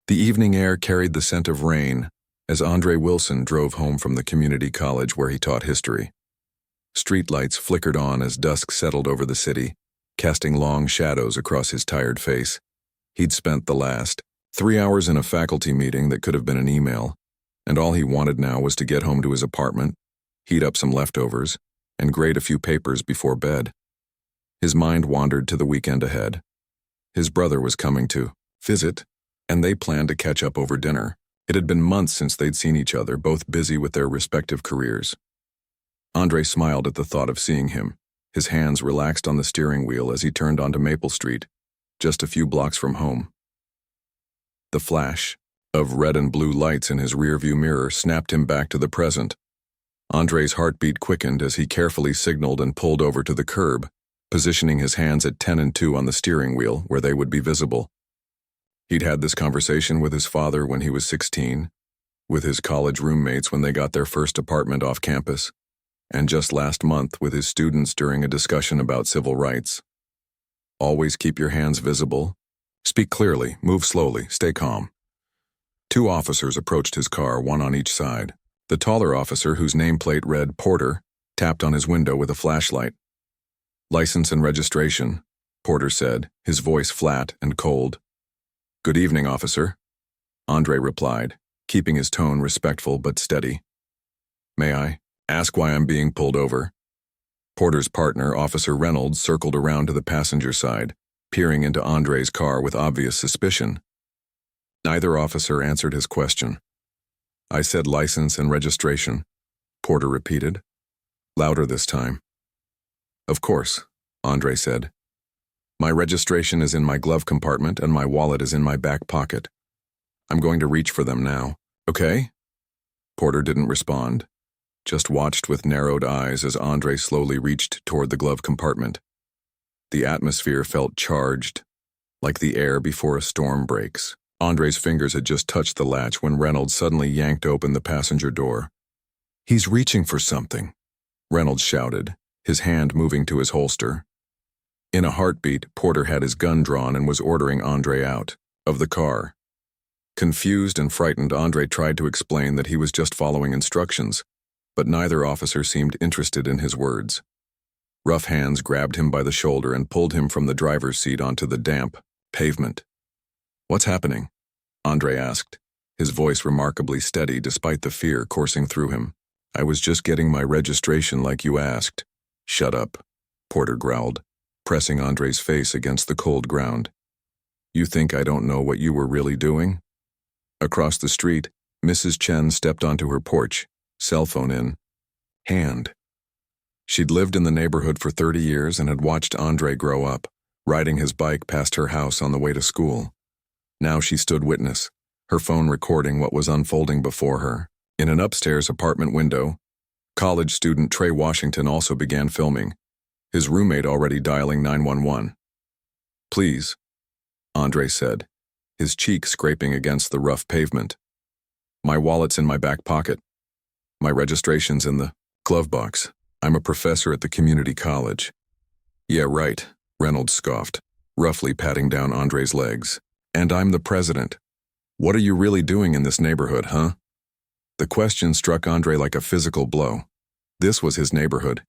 The evening air carried the scent of rain as Andre Wilson drove home from the community college where he taught history. Streetlights flickered on as dusk settled over the city, casting long shadows across his tired face. He'd spent the last 3 hours in a faculty meeting that could have been an email, and all he wanted now was to get home to his apartment, heat up some leftovers, and grade a few papers before bed. His mind wandered to the weekend ahead. His brother was coming to visit, and they planned to catch up over dinner. It had been months since they'd seen each other, both busy with their respective careers. Andre smiled at the thought of seeing him. His hands relaxed on the steering wheel as he turned onto Maple Street, just a few blocks from home. The flash of red and blue lights in his rearview mirror snapped him back to the present. Andre's heartbeat quickened as he carefully signaled and pulled over to the curb, positioning his hands at 10 and 2 on the steering wheel where they would be visible. He'd had this conversation with his father when he was 16, with his college roommates when they got their first apartment off campus, and just last month with his students during a discussion about civil rights. Always keep your hands visible. Speak clearly, move slowly, stay calm. 2 officers approached his car, one on each side. The taller officer, whose nameplate read Porter, tapped on his window with a flashlight. "License and registration," Porter said, his voice flat and cold. "Good evening, officer," Andre replied, keeping his tone respectful but steady. "May I ask why I'm being pulled over?" Porter's partner, Officer Reynolds, circled around to the passenger side, peering into Andre's car with obvious suspicion. Neither officer answered his question. "I said license and registration," Porter repeated, louder this time. "Of course," Andre said. "My registration is in my glove compartment and my wallet is in my back pocket. I'm going to reach for them now, okay?" Porter didn't respond, just watched with narrowed eyes as Andre slowly reached toward the glove compartment. The atmosphere felt charged, like the air before a storm breaks. Andre's fingers had just touched the latch when Reynolds suddenly yanked open the passenger door. "He's reaching for something," Reynolds shouted, his hand moving to his holster. In a heartbeat, Porter had his gun drawn and was ordering Andre out of the car. Confused and frightened, Andre tried to explain that he was just following instructions, but neither officer seemed interested in his words. Rough hands grabbed him by the shoulder and pulled him from the driver's seat onto the damp pavement. "What's happening?" Andre asked, his voice remarkably steady despite the fear coursing through him. "I was just getting my registration like you asked." "Shut up," Porter growled, pressing Andre's face against the cold ground. "You think I don't know what you were really doing?" Across the street, Mrs. Chen stepped onto her porch, cell phone in hand. She'd lived in the neighborhood for 30 years and had watched Andre grow up, riding his bike past her house on the way to school. Now she stood witness, her phone recording what was unfolding before her. In an upstairs apartment window, college student Trey Washington also began filming, his roommate already dialing 911. "Please," Andre said, his cheek scraping against the rough pavement. "My wallet's in my back pocket. My registration's in the glove box. I'm a professor at the community college." "Yeah, right," Reynolds scoffed, roughly patting down Andre's legs. "And I'm the president. What are you really doing in this neighborhood, huh?" The question struck Andre like a physical blow. This was his neighborhood.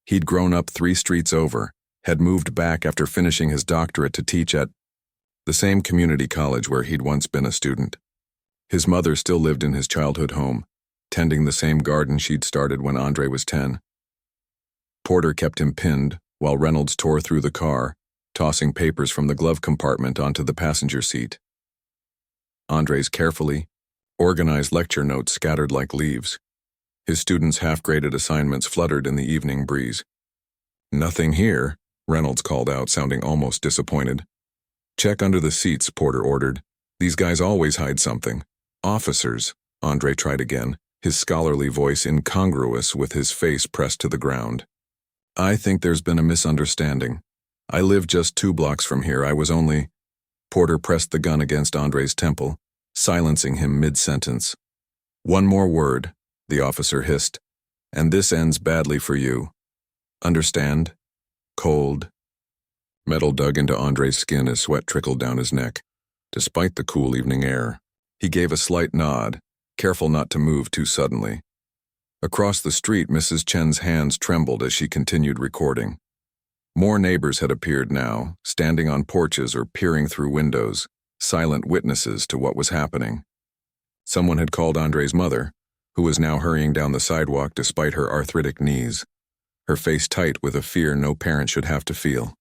He'd grown up 3 streets over, had moved back after finishing his doctorate to teach at the same community college where he'd once been a student. His mother still lived in his childhood home, tending the same garden she'd started when Andre was 10. Porter kept him pinned while Reynolds tore through the car, tossing papers from the glove compartment onto the passenger seat. Andre's carefully organized lecture notes scattered like leaves. His students' half-graded assignments fluttered in the evening breeze. "Nothing here," Reynolds called out, sounding almost disappointed. "Check under the seats," Porter ordered. "These guys always hide something." "Officers," Andre tried again, his scholarly voice incongruous with his face pressed to the ground. "I think there's been a misunderstanding. I live just 2 blocks from here. I was only—" Porter pressed the gun against Andre's temple, silencing him mid-sentence. "One more word," the officer hissed, "and this ends badly for you. Understand? Cold." Metal dug into Andre's skin as sweat trickled down his neck. Despite the cool evening air, He gave a slight nod, careful not to move too suddenly. Across the street, Mrs. Chen's hands trembled as she continued recording. More neighbors had appeared now, standing on porches or peering through windows, silent witnesses to what was happening. Someone had called Andre's mother, who was now hurrying down the sidewalk despite her arthritic knees, her face tight with a fear no parent should have to feel.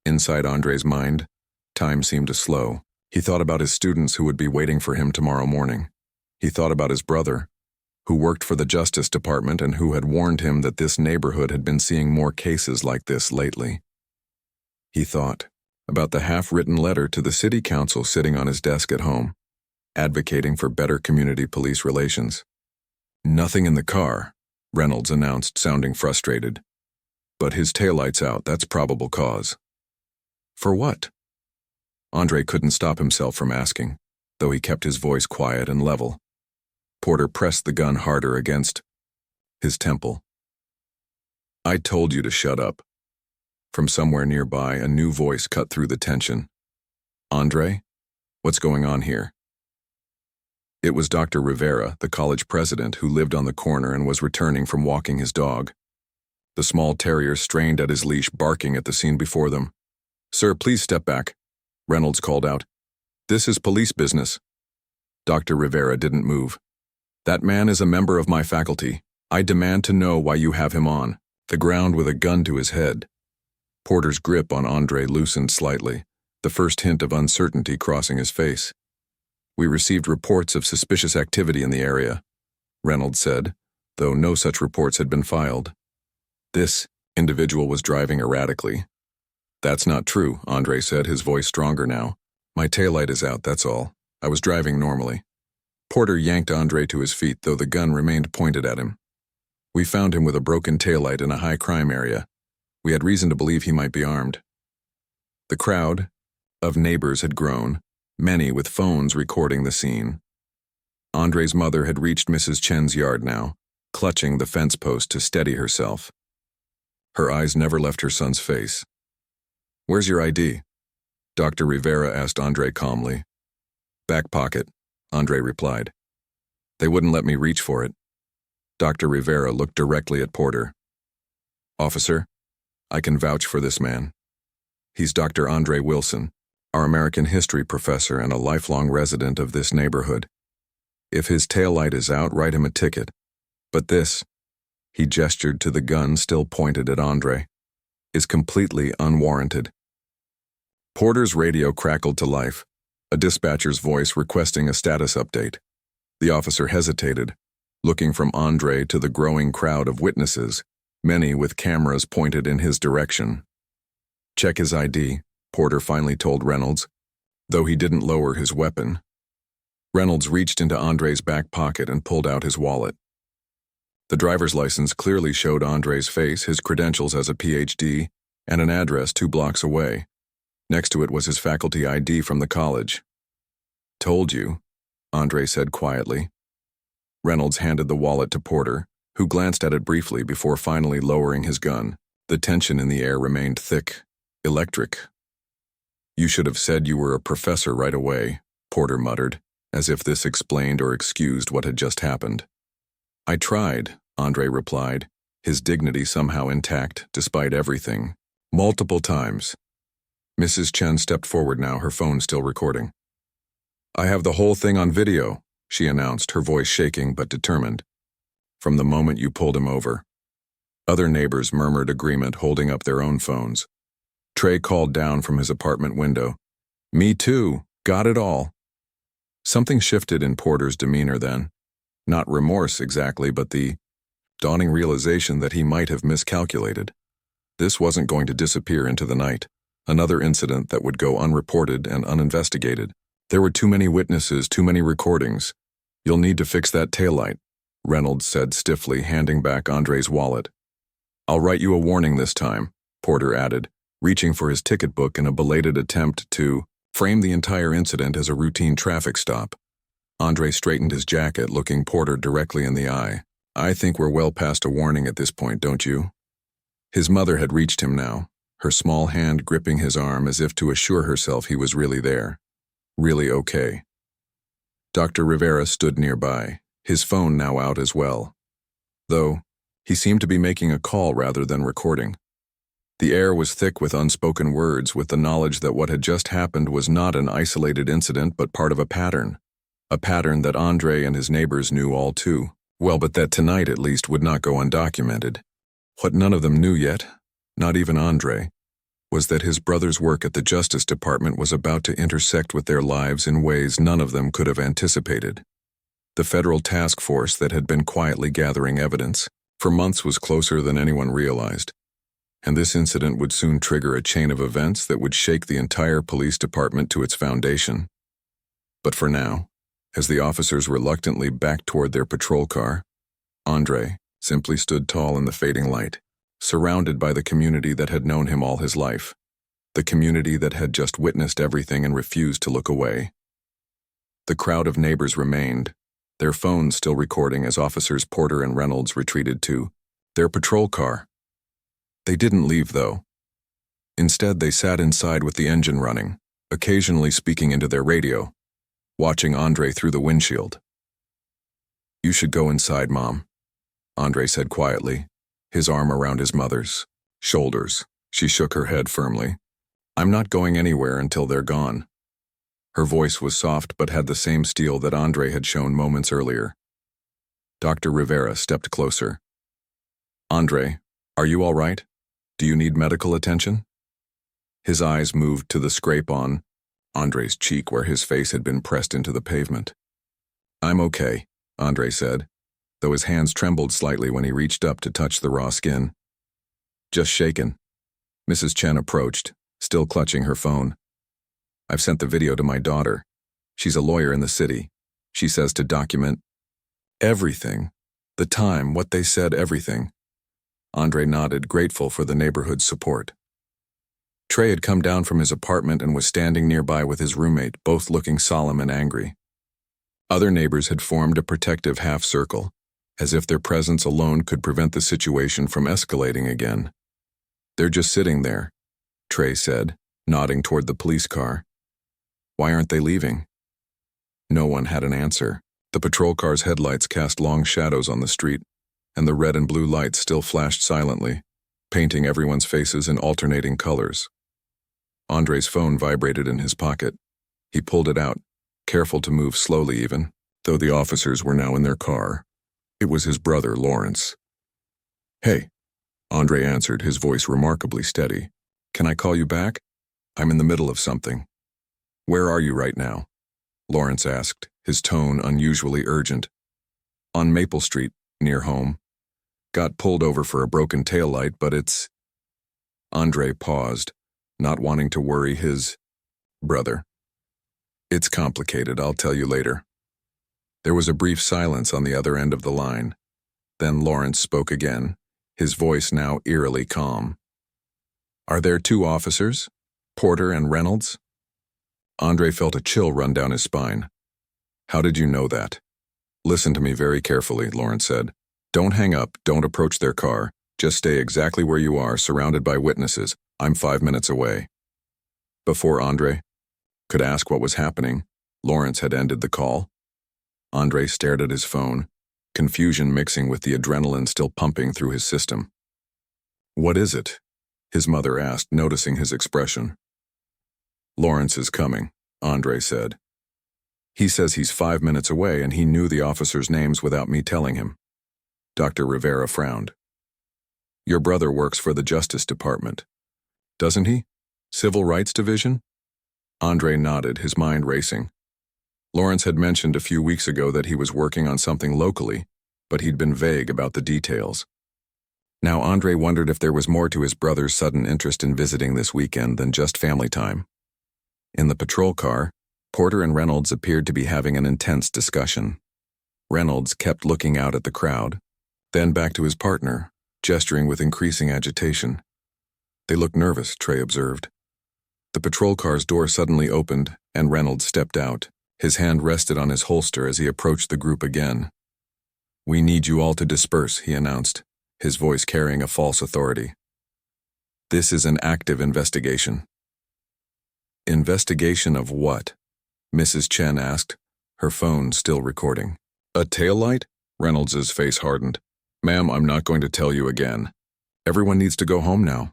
Inside Andre's mind, time seemed to slow. He thought about his students who would be waiting for him tomorrow morning. He thought about his brother, who worked for the Justice Department and who had warned him that this neighborhood had been seeing more cases like this lately. He thought about the half-written letter to the city council sitting on his desk at home, advocating for better community police relations. "Nothing in the car," Reynolds announced, sounding frustrated. "But his taillight's out, that's probable cause." "For what?" Andre couldn't stop himself from asking, though he kept his voice quiet and level. Porter pressed the gun harder against his temple. "I told you to shut up." From somewhere nearby, a new voice cut through the tension. "Andre? What's going on here?" It was Dr. Rivera, the college president, who lived on the corner and was returning from walking his dog. The small terrier strained at his leash, barking at the scene before them. "Sir, please step back," Reynolds called out. "This is police business." Dr. Rivera didn't move. "That man is a member of my faculty. I demand to know why you have him on the ground with a gun to his head." Porter's grip on Andre loosened slightly, the first hint of uncertainty crossing his face. "We received reports of suspicious activity in the area," Reynolds said, though no such reports had been filed. "This individual was driving erratically." "That's not true," Andre said, his voice stronger now. "My taillight is out, that's all. I was driving normally." Porter yanked Andre to his feet, though the gun remained pointed at him. "We found him with a broken taillight in a high-crime area. We had reason to believe he might be armed." The crowd of neighbors had grown, many with phones recording the scene. Andre's mother had reached Mrs. Chen's yard now, clutching the fence post to steady herself. Her eyes never left her son's face. "Where's your ID?" Dr. Rivera asked Andre calmly. "Back pocket," Andre replied. "They wouldn't let me reach for it." Dr. Rivera looked directly at Porter. "Officer, I can vouch for this man. He's Dr. Andre Wilson, our American history professor and a lifelong resident of this neighborhood. If his taillight is out, write him a ticket. But this," he gestured to the gun still pointed at Andre, "is completely unwarranted." Porter's radio crackled to life, a dispatcher's voice requesting a status update. The officer hesitated, looking from Andre to the growing crowd of witnesses, many with cameras pointed in his direction. "Check his ID," Porter finally told Reynolds, though he didn't lower his weapon. Reynolds reached into Andre's back pocket and pulled out his wallet. The driver's license clearly showed Andre's face, his credentials as a PhD, and an address 2 blocks away. Next to it was his faculty ID from the college. "Told you," Andre said quietly. Reynolds handed the wallet to Porter, who glanced at it briefly before finally lowering his gun. The tension in the air remained thick, electric. "You should have said you were a professor right away," Porter muttered, as if this explained or excused what had just happened. "I tried," Andre replied, his dignity somehow intact despite everything. "Multiple times." Mrs. Chen stepped forward now, her phone still recording. "I have the whole thing on video," she announced, her voice shaking but determined. "From the moment you pulled him over." Other neighbors murmured agreement, holding up their own phones. Trey called down from his apartment window. "Me too, got it all." Something shifted in Porter's demeanor then. Not remorse exactly, but the dawning realization that he might have miscalculated. This wasn't going to disappear into the night. Another incident that would go unreported and uninvestigated. There were too many witnesses, too many recordings. "You'll need to fix that taillight," Reynolds said stiffly, handing back Andre's wallet. "I'll write you a warning this time," Porter added, reaching for his ticket book in a belated attempt to frame the entire incident as a routine traffic stop. Andre straightened his jacket, looking Porter directly in the eye. "I think we're well past a warning at this point, don't you?" His mother had reached him now, her small hand gripping his arm as if to assure herself he was really there. Really okay. Dr. Rivera stood nearby, his phone now out as well. Though, he seemed to be making a call rather than recording. The air was thick with unspoken words, with the knowledge that what had just happened was not an isolated incident but part of a pattern that Andre and his neighbors knew all too well, but that tonight at least would not go undocumented. What none of them knew yet, not even Andre, was that his brother's work at the Justice Department was about to intersect with their lives in ways none of them could have anticipated. The federal task force that had been quietly gathering evidence for months was closer than anyone realized, and this incident would soon trigger a chain of events that would shake the entire police department to its foundation. But for now, as the officers reluctantly backed toward their patrol car, Andre simply stood tall in the fading light, surrounded by the community that had known him all his life, the community that had just witnessed everything and refused to look away. The crowd of neighbors remained, their phones still recording as Officers Porter and Reynolds retreated to their patrol car. They didn't leave, though. Instead, they sat inside with the engine running, occasionally speaking into their radio, watching Andre through the windshield. "You should go inside, Mom," Andre said quietly, his arm around his mother's shoulders. She shook her head firmly. "I'm not going anywhere until they're gone." Her voice was soft but had the same steel that Andre had shown moments earlier. Dr. Rivera stepped closer. "Andre, are you all right? Do you need medical attention?" His eyes moved to the scrape on Andre's cheek where his face had been pressed into the pavement. "I'm okay," Andre said, though his hands trembled slightly when he reached up to touch the raw skin. "Just shaken." Mrs. Chen approached, still clutching her phone. "I've sent the video to my daughter. She's a lawyer in the city. She says to document everything. The time, what they said, everything." Andre nodded, grateful for the neighborhood's support. Trey had come down from his apartment and was standing nearby with his roommate, both looking solemn and angry. Other neighbors had formed a protective half-circle, as if their presence alone could prevent the situation from escalating again. "They're just sitting there," Trey said, nodding toward the police car. "Why aren't they leaving?" No one had an answer. The patrol car's headlights cast long shadows on the street, and the red and blue lights still flashed silently, painting everyone's faces in alternating colors. Andre's phone vibrated in his pocket. He pulled it out, careful to move slowly even, though the officers were now in their car. It was his brother, Lawrence. "Hey," Andre answered, his voice remarkably steady. "Can I call you back? I'm in the middle of something." "Where are you right now?" Lawrence asked, his tone unusually urgent. "On Maple Street, near home. Got pulled over for a broken taillight, but it's..." Andre paused, not wanting to worry his brother. "It's complicated, I'll tell you later." There was a brief silence on the other end of the line. Then Lawrence spoke again, his voice now eerily calm. "Are there two officers? Porter and Reynolds?" Andre felt a chill run down his spine. "How did you know that?" "Listen to me very carefully," Lawrence said. "Don't hang up, don't approach their car. Just stay exactly where you are, surrounded by witnesses. I'm 5 minutes away." Before Andre could ask what was happening, Lawrence had ended the call. Andre stared at his phone, confusion mixing with the adrenaline still pumping through his system. "What is it?" his mother asked, noticing his expression. "Lawrence is coming," Andre said. "He says he's 5 minutes away and he knew the officers' names without me telling him." Dr. Rivera frowned. "Your brother works for the Justice Department, doesn't he? Civil Rights Division?" Andre nodded, his mind racing. Lawrence had mentioned a few weeks ago that he was working on something locally, but he'd been vague about the details. Now Andre wondered if there was more to his brother's sudden interest in visiting this weekend than just family time. In the patrol car, Porter and Reynolds appeared to be having an intense discussion. Reynolds kept looking out at the crowd, then back to his partner, gesturing with increasing agitation. They looked nervous, Trey observed. The patrol car's door suddenly opened, and Reynolds stepped out. His hand rested on his holster as he approached the group again. "We need you all to disperse," he announced, his voice carrying a false authority. "This is an active investigation." "Investigation of what?" Mrs. Chen asked, her phone still recording. A taillight? Reynolds's face hardened. Ma'am, I'm not going to tell you again. Everyone needs to go home now.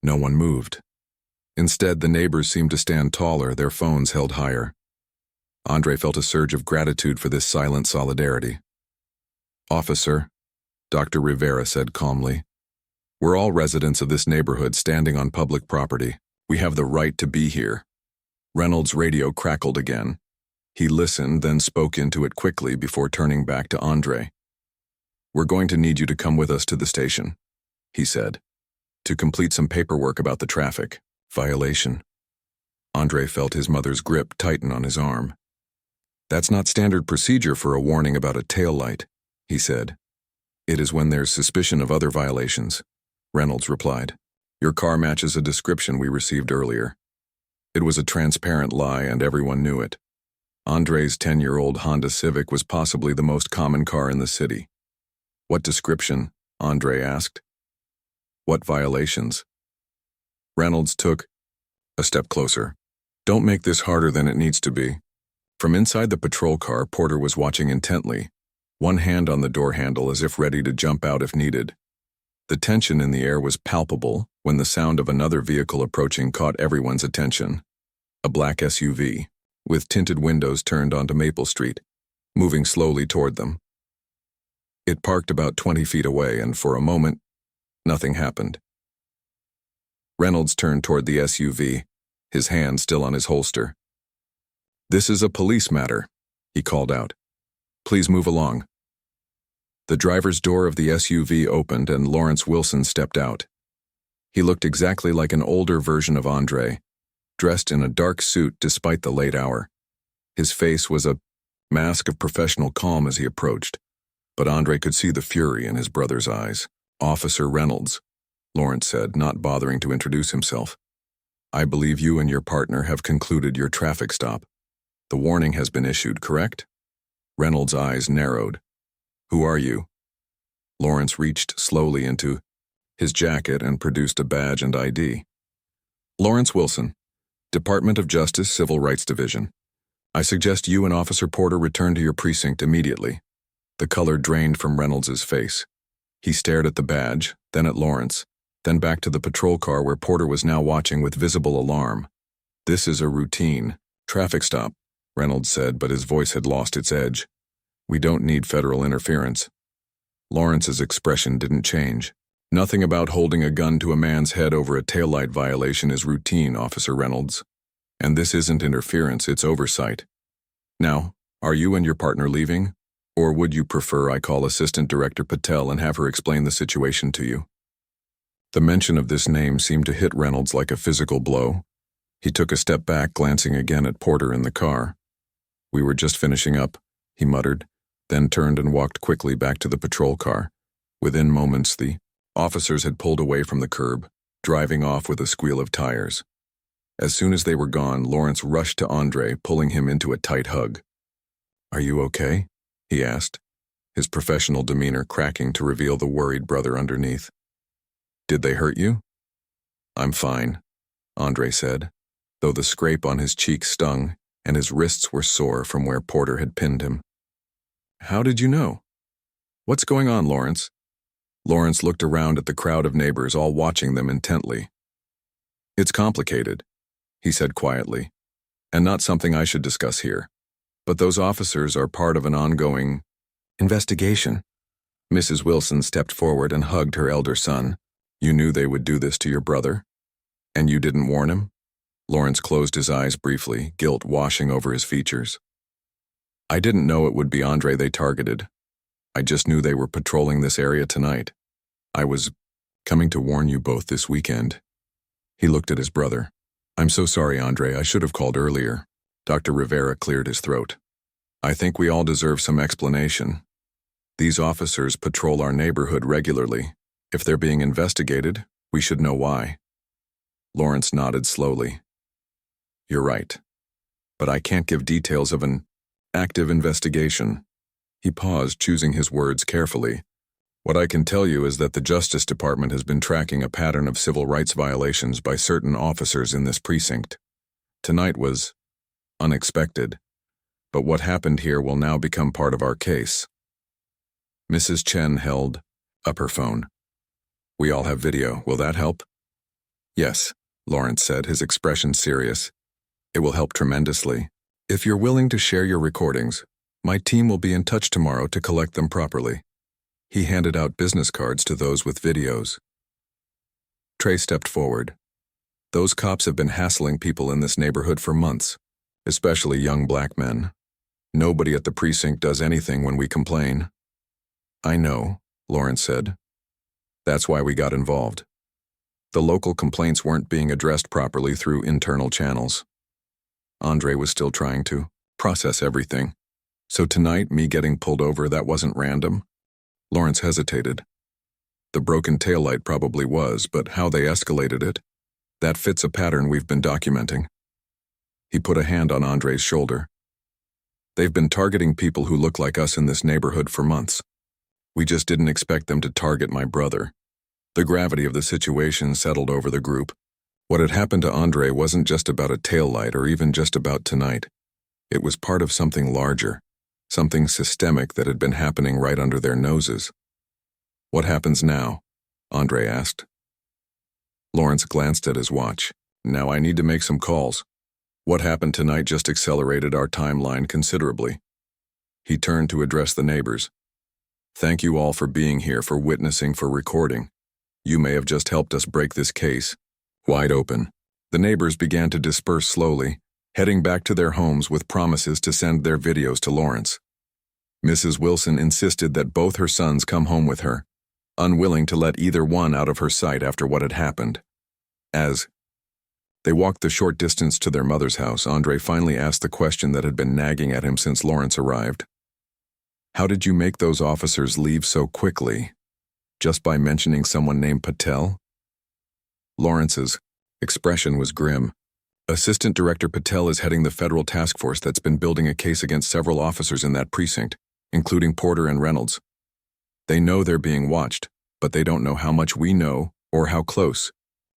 No one moved. Instead, the neighbors seemed to stand taller, their phones held higher. Andre felt a surge of gratitude for this silent solidarity. Officer, Dr. Rivera said calmly, we're all residents of this neighborhood standing on public property. We have the right to be here. Reynolds' radio crackled again. He listened, then spoke into it quickly before turning back to Andre. We're going to need you to come with us to the station, he said, to complete some paperwork about the traffic violation. Andre felt his mother's grip tighten on his arm. That's not standard procedure for a warning about a taillight, he said. It is when there's suspicion of other violations, Reynolds replied. Your car matches a description we received earlier. It was a transparent lie and everyone knew it. Andre's 10-year-old Honda Civic was possibly the most common car in the city. What description? Andre asked. What violations? Reynolds took a step closer. Don't make this harder than it needs to be. From inside the patrol car, Porter was watching intently, one hand on the door handle as if ready to jump out if needed. The tension in the air was palpable when the sound of another vehicle approaching caught everyone's attention. A black SUV, with tinted windows turned onto Maple Street, moving slowly toward them. It parked about 20 feet away, and for a moment, nothing happened. Reynolds turned toward the SUV, his hand still on his holster. This is a police matter, he called out. Please move along. The driver's door of the SUV opened and Lawrence Wilson stepped out. He looked exactly like an older version of Andre, dressed in a dark suit despite the late hour. His face was a mask of professional calm as he approached, but Andre could see the fury in his brother's eyes. Officer Reynolds, Lawrence said, not bothering to introduce himself. I believe you and your partner have concluded your traffic stop. The warning has been issued, correct? Reynolds' eyes narrowed. Who are you? Lawrence reached slowly into his jacket and produced a badge and ID. Lawrence Wilson, Department of Justice, Civil Rights Division. I suggest you and Officer Porter return to your precinct immediately. The color drained from Reynolds' face. He stared at the badge, then at Lawrence, then back to the patrol car where Porter was now watching with visible alarm. This is a routine traffic stop, Reynolds said, but his voice had lost its edge. We don't need federal interference. Lawrence's expression didn't change. Nothing about holding a gun to a man's head over a taillight violation is routine, Officer Reynolds. And this isn't interference, it's oversight. Now, are you and your partner leaving? Or would you prefer I call Assistant Director Patel and have her explain the situation to you? The mention of this name seemed to hit Reynolds like a physical blow. He took a step back, glancing again at Porter in the car. We were just finishing up, he muttered, then turned and walked quickly back to the patrol car. Within moments, the officers had pulled away from the curb, driving off with a squeal of tires. As soon as they were gone, Lawrence rushed to Andre, pulling him into a tight hug. Are you okay? He asked, his professional demeanor cracking to reveal the worried brother underneath. Did they hurt you? I'm fine, Andre said, though the scrape on his cheek stung and his wrists were sore from where Porter had pinned him. How did you know? What's going on, Lawrence? Lawrence looked around at the crowd of neighbors, all watching them intently. It's complicated, he said quietly, and not something I should discuss here. But those officers are part of an ongoing investigation. Mrs. Wilson stepped forward and hugged her elder son. You knew they would do this to your brother? And you didn't warn him? Lawrence closed his eyes briefly, guilt washing over his features. I didn't know it would be Andre they targeted. I just knew they were patrolling this area tonight. I was coming to warn you both this weekend. He looked at his brother. I'm so sorry, Andre. I should have called earlier. Dr. Rivera cleared his throat. I think we all deserve some explanation. These officers patrol our neighborhood regularly. If they're being investigated, we should know why. Lawrence nodded slowly. You're right. But I can't give details of an active investigation. He paused, choosing his words carefully. What I can tell you is that the Justice Department has been tracking a pattern of civil rights violations by certain officers in this precinct. Tonight was unexpected. but what happened here will now become part of our case. Mrs. Chen held up her phone. We all have video. Will that help? Yes, Lawrence said, his expression serious. It will help tremendously. If you're willing to share your recordings, my team will be in touch tomorrow to collect them properly. He handed out business cards to those with videos. Trey stepped forward. Those cops have been hassling people in this neighborhood for months, especially young black men. Nobody at the precinct does anything when we complain. I know, Lawrence said. That's why we got involved. The local complaints weren't being addressed properly through internal channels. Andre was still trying to process everything. So tonight, me getting pulled over, that wasn't random? Lawrence hesitated. The broken taillight probably was, but how they escalated it, that fits a pattern we've been documenting. He put a hand on Andre's shoulder. They've been targeting people who look like us in this neighborhood for months. We just didn't expect them to target my brother. The gravity of the situation settled over the group. What had happened to Andre wasn't just about a taillight or even just about tonight. It was part of something larger, something systemic that had been happening right under their noses. What happens now? Andre asked. Lawrence glanced at his watch. Now I need to make some calls. What happened tonight just accelerated our timeline considerably. He turned to address the neighbors. Thank you all for being here, for witnessing, for recording. You may have just helped us break this case wide open. The neighbors began to disperse slowly, heading back to their homes with promises to send their videos to Lawrence. Mrs. Wilson insisted that both her sons come home with her, unwilling to let either one out of her sight after what had happened. As they walked the short distance to their mother's house, Andre finally asked the question that had been nagging at him since Lawrence arrived. How did you make those officers leave so quickly? Just by mentioning someone named Patel? Lawrence's expression was grim. Assistant Director Patel is heading the federal task force that's been building a case against several officers in that precinct, including Porter and Reynolds. They know they're being watched, but they don't know how much we know or how close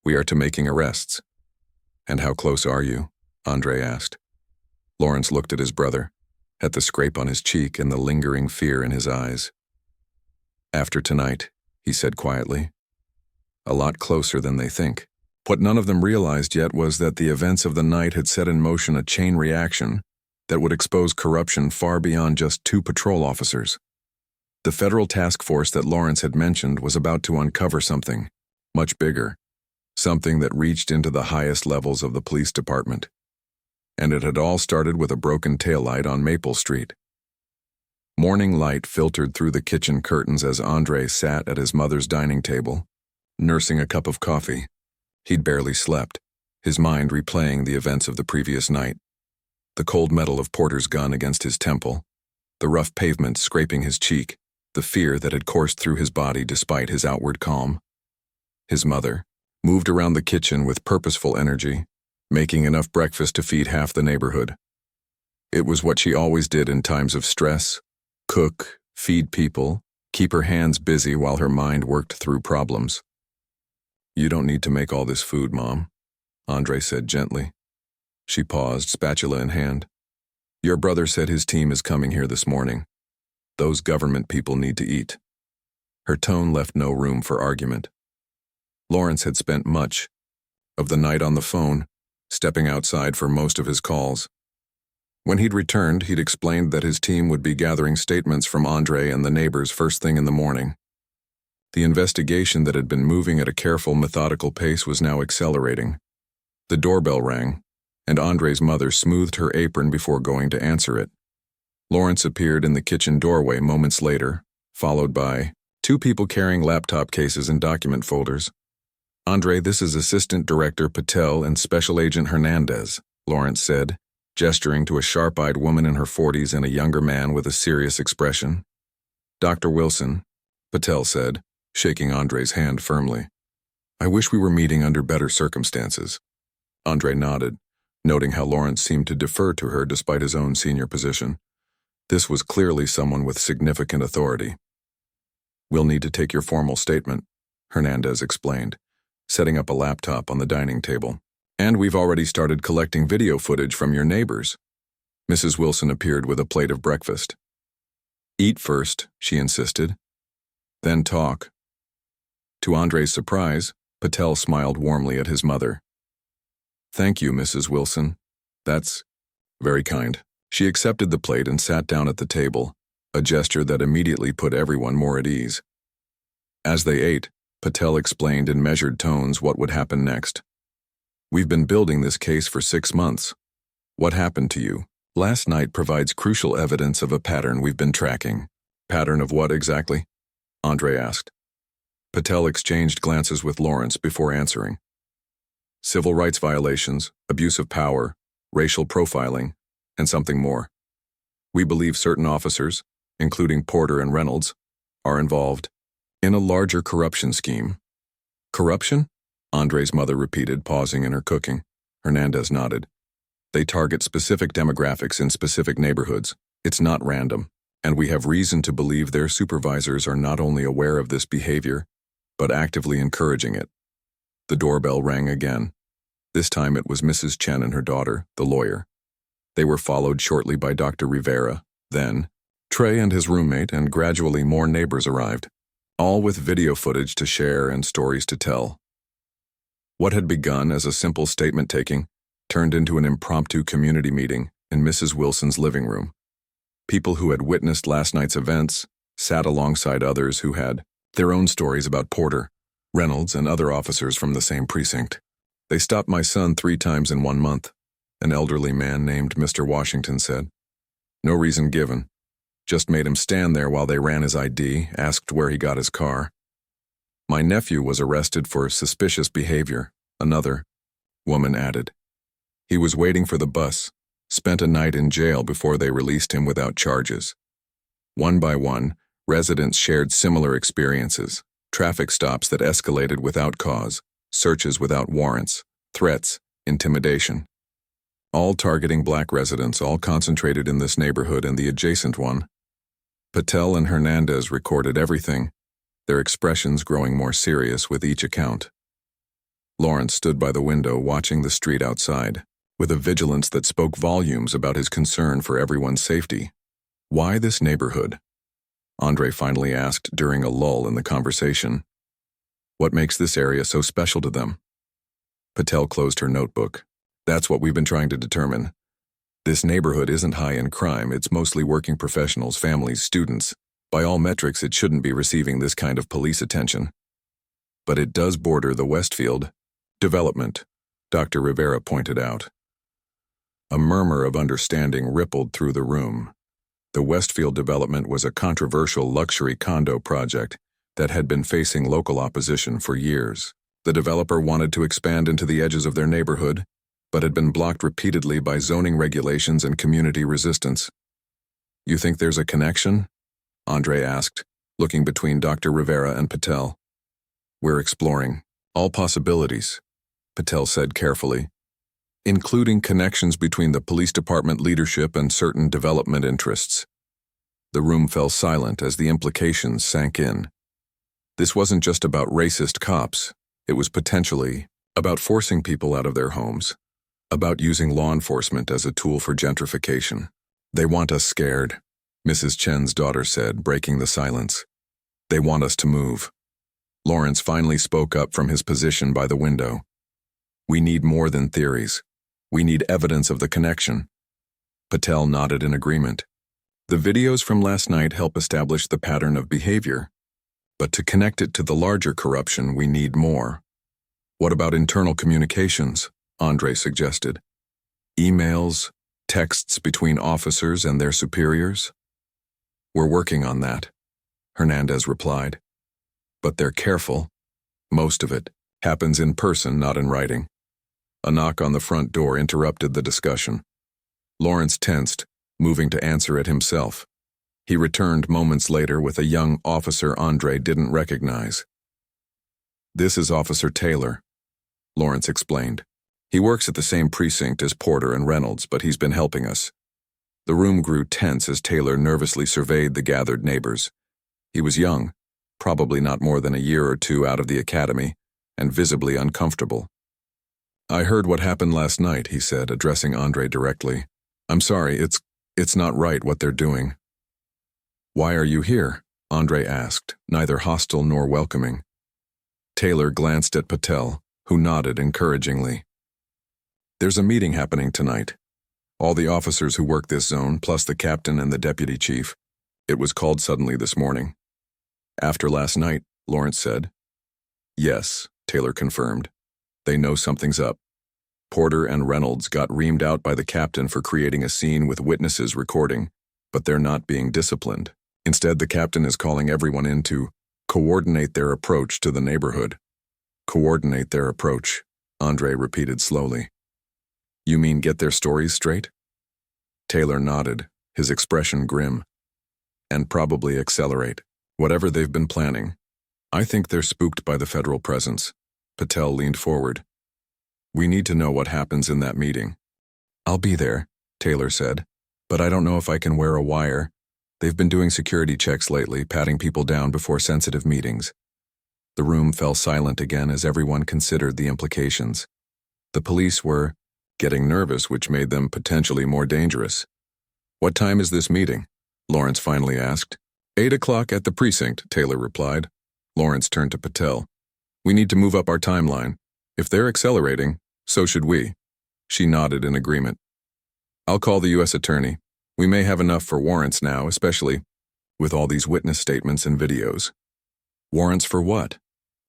we are to making arrests. And how close are you? Andre asked. Lawrence looked at his brother, at the scrape on his cheek and the lingering fear in his eyes. After tonight, he said quietly, a lot closer than they think. What none of them realized yet was that the events of the night had set in motion a chain reaction that would expose corruption far beyond just 2 patrol officers. The federal task force that Lawrence had mentioned was about to uncover something much bigger, something that reached into the highest levels of the police department. And it had all started with a broken taillight on Maple Street. Morning light filtered through the kitchen curtains as Andre sat at his mother's dining table, nursing a cup of coffee. He'd barely slept, his mind replaying the events of the previous night. The cold metal of Porter's gun against his temple, the rough pavement scraping his cheek, the fear that had coursed through his body despite his outward calm. His mother moved around the kitchen with purposeful energy, making enough breakfast to feed half the neighborhood. It was what she always did in times of stress: cook, feed people, keep her hands busy while her mind worked through problems. You don't need to make all this food, Mom, Andre said gently. She paused, spatula in hand. Your brother said his team is coming here this morning. Those government people need to eat. Her tone left no room for argument. Lawrence had spent much of the night on the phone, stepping outside for most of his calls. When he'd returned, he'd explained that his team would be gathering statements from Andre and the neighbors first thing in the morning. The investigation that had been moving at a careful, methodical pace was now accelerating. The doorbell rang, and Andre's mother smoothed her apron before going to answer it. Lawrence appeared in the kitchen doorway moments later, followed by 2 people carrying laptop cases and document folders. Andre, this is Assistant Director Patel and Special Agent Hernandez, Lawrence said, gesturing to a sharp-eyed woman in her 40s and a younger man with a serious expression. Dr. Wilson, Patel said, shaking Andre's hand firmly. I wish we were meeting under better circumstances. Andre nodded, noting how Lawrence seemed to defer to her despite his own senior position. This was clearly someone with significant authority. We'll need to take your formal statement, Hernandez explained, setting up a laptop on the dining table. And we've already started collecting video footage from your neighbors. Mrs. Wilson appeared with a plate of breakfast. "Eat first," she insisted. "Then talk." To Andre's surprise, Patel smiled warmly at his mother. "Thank you, Mrs. Wilson. That's very kind." She accepted the plate and sat down at the table, a gesture that immediately put everyone more at ease. As they ate, Patel explained in measured tones what would happen next. "We've been building this case for 6 months. What happened to you last night provides crucial evidence of a pattern we've been tracking." "Pattern of what exactly?" Andre asked. Patel exchanged glances with Lawrence before answering. "Civil rights violations, abuse of power, racial profiling, and something more. We believe certain officers, including Porter and Reynolds, are involved in a larger corruption scheme." "Corruption?" Andre's mother repeated, pausing in her cooking. Hernandez nodded. "They target specific demographics in specific neighborhoods. It's not random, and we have reason to believe their supervisors are not only aware of this behavior, but actively encouraging it." The doorbell rang again. This time it was Mrs. Chen and her daughter, the lawyer. They were followed shortly by Dr. Rivera. Then, Trey and his roommate, and gradually more neighbors arrived, all with video footage to share and stories to tell. What had begun as a simple statement-taking turned into an impromptu community meeting in Mrs. Wilson's living room. People who had witnessed last night's events sat alongside others who had their own stories about Porter, Reynolds, and other officers from the same precinct. "They stopped my son 3 times in 1 month, an elderly man named Mr. Washington said. "No reason given. Just made him stand there while they ran his ID, asked where he got his car. My nephew was arrested for suspicious behavior," another woman added. "He was waiting for the bus, spent a night in jail before they released him without charges." One by one, residents shared similar experiences: traffic stops that escalated without cause, searches without warrants, threats, intimidation. All targeting black residents, all concentrated in this neighborhood and the adjacent one. Patel and Hernandez recorded everything, their expressions growing more serious with each account. Lawrence stood by the window watching the street outside, with a vigilance that spoke volumes about his concern for everyone's safety. "Why this neighborhood?" Andre finally asked during a lull in the conversation. "What makes this area so special to them?" Patel closed her notebook. "That's what we've been trying to determine. This neighborhood isn't high in crime, it's mostly working professionals, families, students. By all metrics, it shouldn't be receiving this kind of police attention. But it does border the Westfield development," Dr. Rivera pointed out. A murmur of understanding rippled through the room. The Westfield development was a controversial luxury condo project that had been facing local opposition for years. The developer wanted to expand into the edges of their neighborhood, but had been blocked repeatedly by zoning regulations and community resistance. "You think there's a connection?" Andre asked, looking between Dr. Rivera and Patel. "We're exploring all possibilities," Patel said carefully, "including connections between the police department leadership and certain development interests." The room fell silent as the implications sank in. This wasn't just about racist cops. It was potentially about forcing people out of their homes, about using law enforcement as a tool for gentrification. "They want us scared," Mrs. Chen's daughter said, breaking the silence. "They want us to move." Lawrence finally spoke up from his position by the window. "We need more than theories. We need evidence of the connection." Patel nodded in agreement. "The videos from last night help establish the pattern of behavior. But to connect it to the larger corruption, we need more." "What about internal communications?" Andre suggested. "Emails, texts between officers and their superiors?" "We're working on that," Hernandez replied. "But they're careful. Most of it happens in person, not in writing." A knock on the front door interrupted the discussion. Lawrence tensed, moving to answer it himself. He returned moments later with a young officer Andre didn't recognize. "This is Officer Taylor," Lawrence explained. "He works at the same precinct as Porter and Reynolds, but he's been helping us." The room grew tense as Taylor nervously surveyed the gathered neighbors. He was young, probably not more than a year or two out of the academy, and visibly uncomfortable. "I heard what happened last night," he said, addressing Andre directly. I'm sorry, it's not right what they're doing. Why are you here? Andre asked, neither hostile nor welcoming. Taylor glanced at Patel, who nodded encouragingly. There's a meeting happening tonight. All the officers who work this zone, plus the captain and the deputy chief. It was called suddenly this morning. After last night, Lawrence said. Yes, Taylor confirmed. They know something's up. Porter and Reynolds got reamed out by the captain for creating a scene with witnesses recording, but they're not being disciplined. Instead, the captain is calling everyone in to coordinate their approach to the neighborhood. Coordinate their approach, Andre repeated slowly. You mean get their stories straight? Taylor nodded, his expression grim. And probably accelerate. Whatever they've been planning. I think they're spooked by the federal presence. Patel leaned forward. We need to know what happens in that meeting. I'll be there, Taylor said, but I don't know if I can wear a wire. They've been doing security checks lately, patting people down before sensitive meetings. The room fell silent again as everyone considered the implications. The police were getting nervous, which made them potentially more dangerous. What time is this meeting? Lawrence finally asked. 8 o'clock at the precinct, Taylor replied. Lawrence turned to Patel. We need to move up our timeline. If they're accelerating, so should we. She nodded in agreement. I'll call the U.S. attorney. We may have enough for warrants now, especially with all these witness statements and videos. Warrants for what?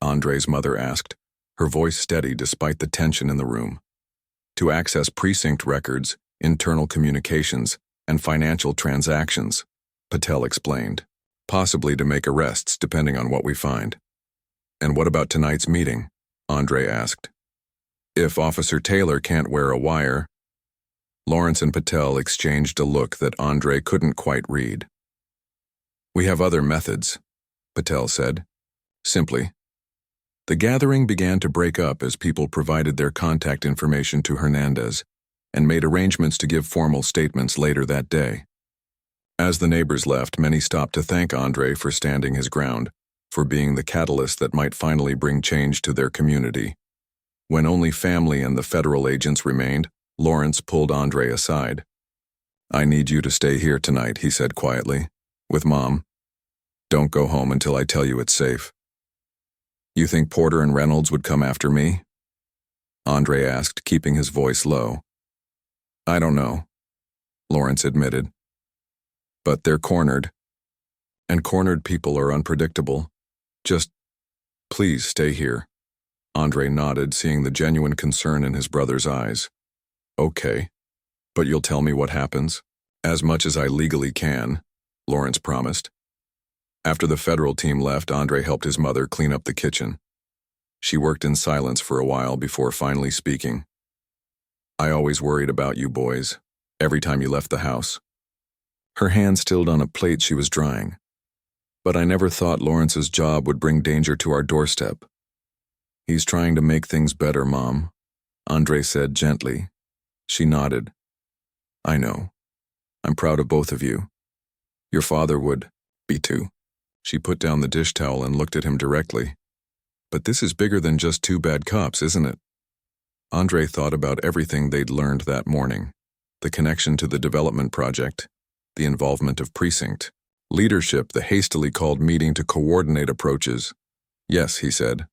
Andre's mother asked, her voice steady despite the tension in the room. To access precinct records, internal communications, and financial transactions, Patel explained. Possibly to make arrests depending on what we find. And what about tonight's meeting? Andre asked. If Officer Taylor can't wear a wire. Lawrence and Patel exchanged a look that Andre couldn't quite read. We have other methods, Patel said. Simply. The gathering began to break up as people provided their contact information to Hernandez and made arrangements to give formal statements later that day. As the neighbors left, many stopped to thank Andre for standing his ground, for being the catalyst that might finally bring change to their community. When only family and the federal agents remained, Lawrence pulled Andre aside. I need you to stay here tonight, he said quietly, with Mom. Don't go home until I tell you it's safe. You think Porter and Reynolds would come after me? Andre asked, keeping his voice low. I don't know, Lawrence admitted. But they're cornered. And cornered people are unpredictable. Just, please stay here. Andre nodded, seeing the genuine concern in his brother's eyes. Okay. But you'll tell me what happens? As much as I legally can, Lawrence promised. After the federal team left, Andre helped his mother clean up the kitchen. She worked in silence for a while before finally speaking. I always worried about you boys, every time you left the house. Her hand stilled on a plate she was drying. But I never thought Lawrence's job would bring danger to our doorstep. He's trying to make things better, Mom, Andre said gently. She nodded. I know. I'm proud of both of you. Your father would be too. She put down the dish towel and looked at him directly. But this is bigger than just two bad cops, isn't it? Andre thought about everything they'd learned that morning. The connection to the development project, the involvement of precinct, leadership, the hastily called meeting to coordinate approaches. Yes, he said.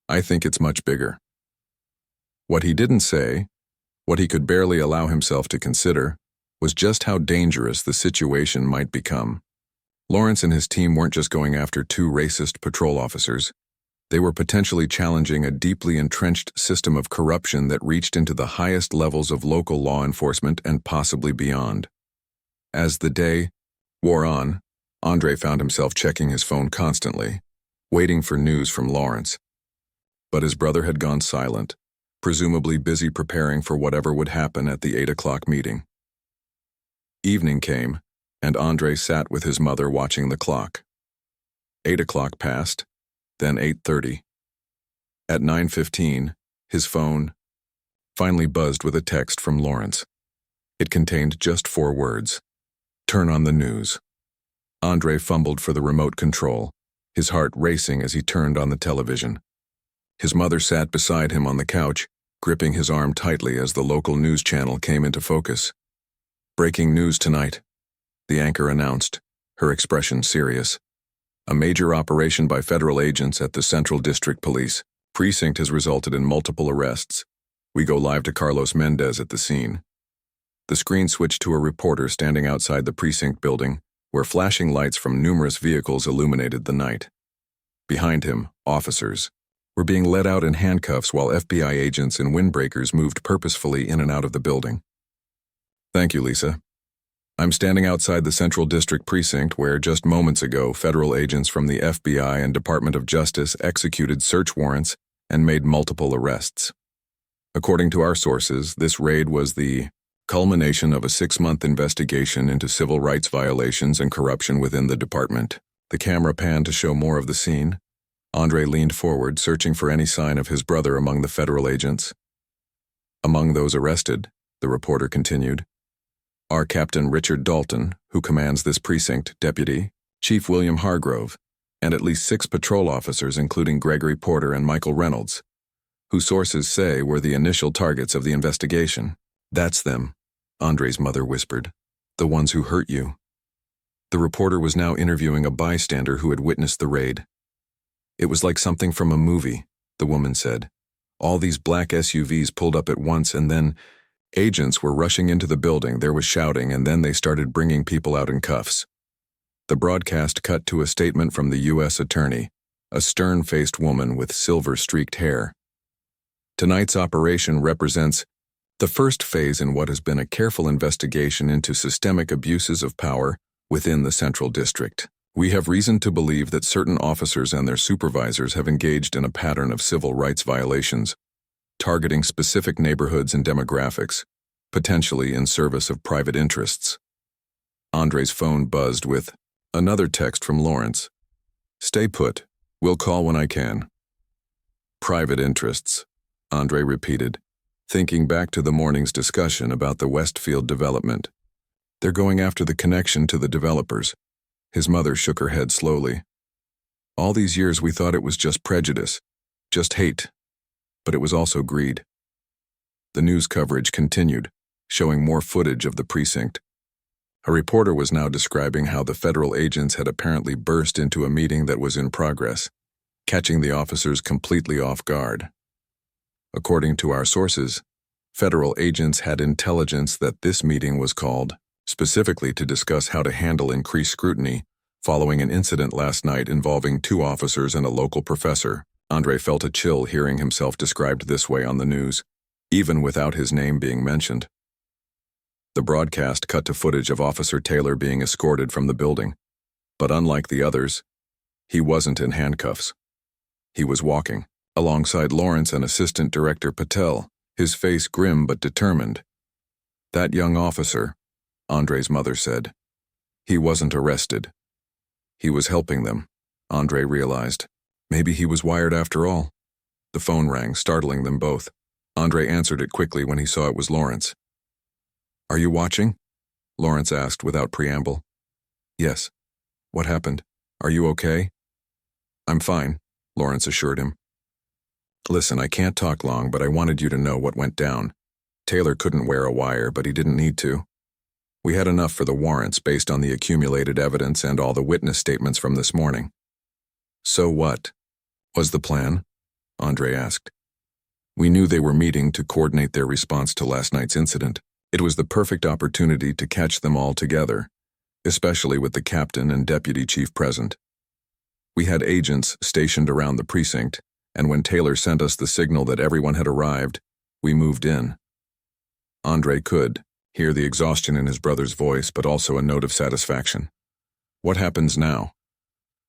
I think it's much bigger. What he didn't say, what he could barely allow himself to consider, was just how dangerous the situation might become. Lawrence and his team weren't just going after two racist patrol officers. They were potentially challenging a deeply entrenched system of corruption that reached into the highest levels of local law enforcement and possibly beyond. As the day wore on, Andre found himself checking his phone constantly, waiting for news from Lawrence. But his brother had gone silent, presumably busy preparing for whatever would happen at the 8 o'clock meeting. Evening came, and Andre sat with his mother watching the clock. 8 o'clock passed, then 8:30. At 9:15, his phone finally buzzed with a text from Lawrence. It contained just 4 words. Turn on the news. Andre fumbled for the remote control, his heart racing as he turned on the television. His mother sat beside him on the couch, gripping his arm tightly as the local news channel came into focus. Breaking news tonight, the anchor announced, her expression serious. A major operation by federal agents at the Central District Police Precinct has resulted in multiple arrests. We go live to Carlos Mendez at the scene. The screen switched to a reporter standing outside the precinct building, where flashing lights from numerous vehicles illuminated the night. Behind him, officers were being led out in handcuffs while FBI agents in windbreakers moved purposefully in and out of the building. Thank you, Lisa. I'm standing outside the Central District Precinct where, just moments ago, federal agents from the FBI and Department of Justice executed search warrants and made multiple arrests. According to our sources, this raid was the culmination of a 6-month investigation into civil rights violations and corruption within the department. The camera panned to show more of the scene. Andre leaned forward, searching for any sign of his brother among the federal agents. Among those arrested, the reporter continued, are Captain Richard Dalton, who commands this precinct, Deputy Chief William Hargrove, and at least 6 patrol officers including Gregory Porter and Michael Reynolds, who sources say were the initial targets of the investigation. That's them, Andre's mother whispered. The ones who hurt you. The reporter was now interviewing a bystander who had witnessed the raid. It was like something from a movie, the woman said. All these black SUVs pulled up at once and then agents were rushing into the building, there was shouting, and then they started bringing people out in cuffs. The broadcast cut to a statement from the U.S. Attorney, a stern-faced woman with silver-streaked hair. Tonight's operation represents the first phase in what has been a careful investigation into systemic abuses of power within the Central District. We have reason to believe that certain officers and their supervisors have engaged in a pattern of civil rights violations, targeting specific neighborhoods and demographics, potentially in service of private interests. Andre's phone buzzed with another text from Lawrence. Stay put. We'll call when I can. Private interests, Andre repeated, thinking back to the morning's discussion about the Westfield development. They're going after the connection to the developers. His mother shook her head slowly. All these years we thought it was just prejudice, just hate. But it was also greed. The news coverage continued, showing more footage of the precinct. A reporter was now describing how the federal agents had apparently burst into a meeting that was in progress, catching the officers completely off guard. According to our sources, federal agents had intelligence that this meeting was called specifically to discuss how to handle increased scrutiny following an incident last night involving 2 officers and a local professor. Andre felt a chill hearing himself described this way on the news, even without his name being mentioned. The broadcast cut to footage of Officer Taylor being escorted from the building, but unlike the others, he wasn't in handcuffs. He was walking, alongside Lawrence and Assistant Director Patel, his face grim but determined. That young officer, Andre's mother said. He wasn't arrested. He was helping them, Andre realized. Maybe he was wired after all. The phone rang, startling them both. Andre answered it quickly when he saw it was Lawrence. Are you watching? Lawrence asked without preamble. Yes. What happened? Are you okay? I'm fine, Lawrence assured him. Listen, I can't talk long, but I wanted you to know what went down. Taylor couldn't wear a wire, but he didn't need to. We had enough for the warrants based on the accumulated evidence and all the witness statements from this morning. So what was the plan? Andre asked. We knew they were meeting to coordinate their response to last night's incident. It was the perfect opportunity to catch them all together, especially with the captain and deputy chief present. We had agents stationed around the precinct, and when Taylor sent us the signal that everyone had arrived, we moved in. Andre could hear the exhaustion in his brother's voice, but also a note of satisfaction. What happens now?